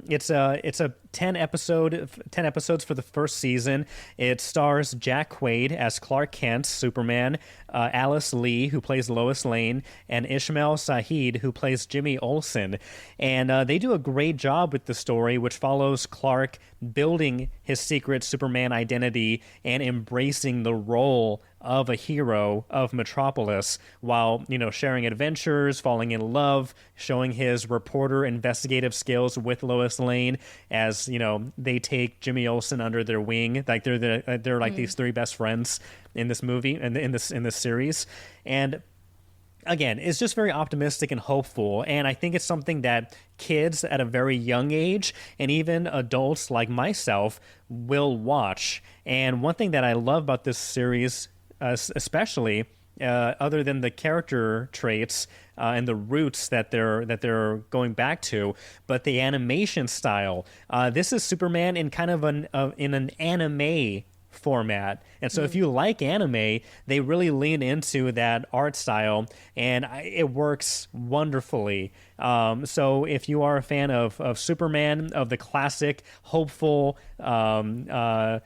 it's a 10 episodes for the first season. It stars Jack Quaid as Clark Kent, Superman, Alice Lee, who plays Lois Lane, and Ishmael Saeed, who plays Jimmy Olsen. And they do a great job with the story, which follows Clark building his secret Superman identity and embracing the role of a hero of Metropolis while, sharing adventures, falling in love, showing his reporter investigative skills with Lois Lane as, they take Jimmy Olsen under their wing. Like they're like these three best friends in this movie and in this series. And again, it's just very optimistic and hopeful, and I think it's something that kids at a very young age and even adults like myself will watch. And one thing that I love about this series, especially other than the character traits and the roots that they're going back to, but the animation style. This is Superman in kind of in an anime format. And so if you like anime, they really lean into that art style, and it works wonderfully. So if you are a fan of Superman, of the classic, hopeful,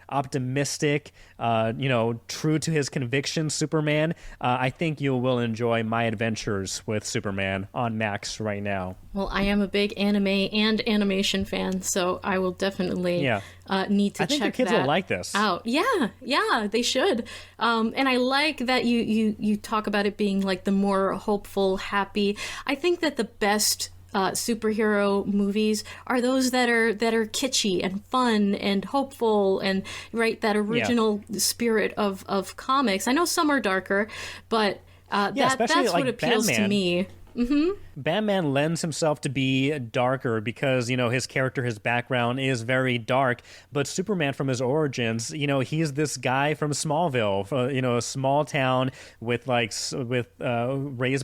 optimistic, true to his convictions Superman, I think you will enjoy My Adventures with Superman on Max right now. Well, I am a big anime and animation fan, so I will definitely need to check that out. I think the kids will like this. Yeah, they should. And I like that you talk about it being like the more hopeful, happy. I think that the best superhero movies are those that are kitschy and fun and hopeful and that original spirit of comics. I know some are darker, but that's like what appeals Batman. To me. Mm-hmm. Batman lends himself to be darker because, his character, his background is very dark. But Superman, from his origins, he's this guy from Smallville, a small town raised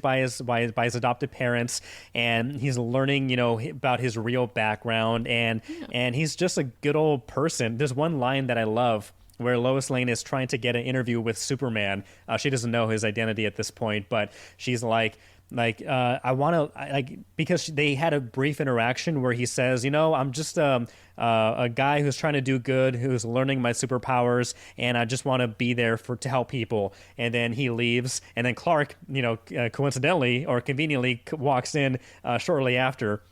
by his adopted parents, and he's learning, about his real background, and he's just a good old person. There's one line that I love where Lois Lane is trying to get an interview with Superman. She doesn't know his identity at this point, but she's like, I want to, because they had a brief interaction where he says, I'm just a guy who's trying to do good, who's learning my superpowers, and I just want to be there to help people. And then he leaves, and then Clark, coincidentally or conveniently walks in shortly after.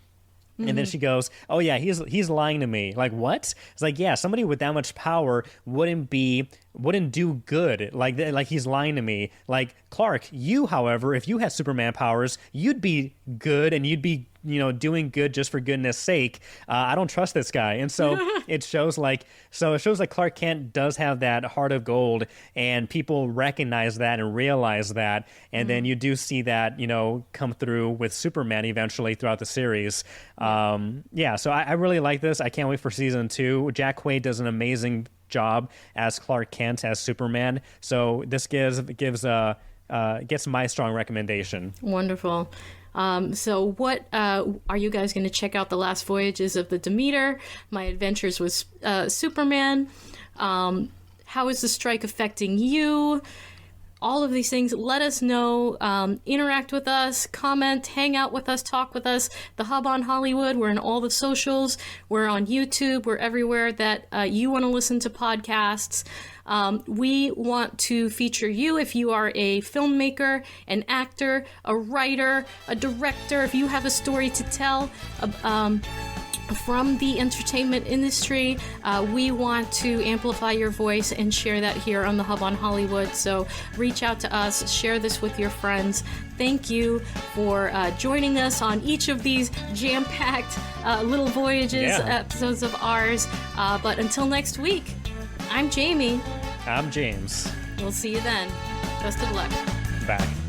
And then she goes, "Oh yeah, he's lying to me." Like, what? It's like, yeah, somebody with that much power wouldn't do good. Like he's lying to me. Like, Clark, you, however, if you had Superman powers, you'd be good and you'd be, doing good just for goodness sake. I don't trust this guy. And so it shows like Clark Kent does have that heart of gold, and people recognize that and realize that. And then you do see that, come through with Superman eventually throughout the series. So I really like this. I can't wait for season 2. Jack Quaid does an amazing job as Clark Kent, as Superman. So this gets my strong recommendation. Wonderful. So what are you guys going to check out? The Last Voyages of the Demeter, My Adventures with Superman. How is the strike affecting you? All of these things, let us know. Interact with us, comment, hang out with us, talk with us. The Hub on Hollywood, we're in all the socials. We're on YouTube. We're everywhere that you want to listen to podcasts. We want to feature you if you are a filmmaker, an actor, a writer, a director. If you have a story to tell from the entertainment industry, we want to amplify your voice and share that here on the Hub on Hollywood. So reach out to us, share this with your friends. Thank you for joining us on each of these jam-packed little voyages episodes of ours. But until next week, I'm Jamie. I'm James. We'll see you then. Best of luck. Bye.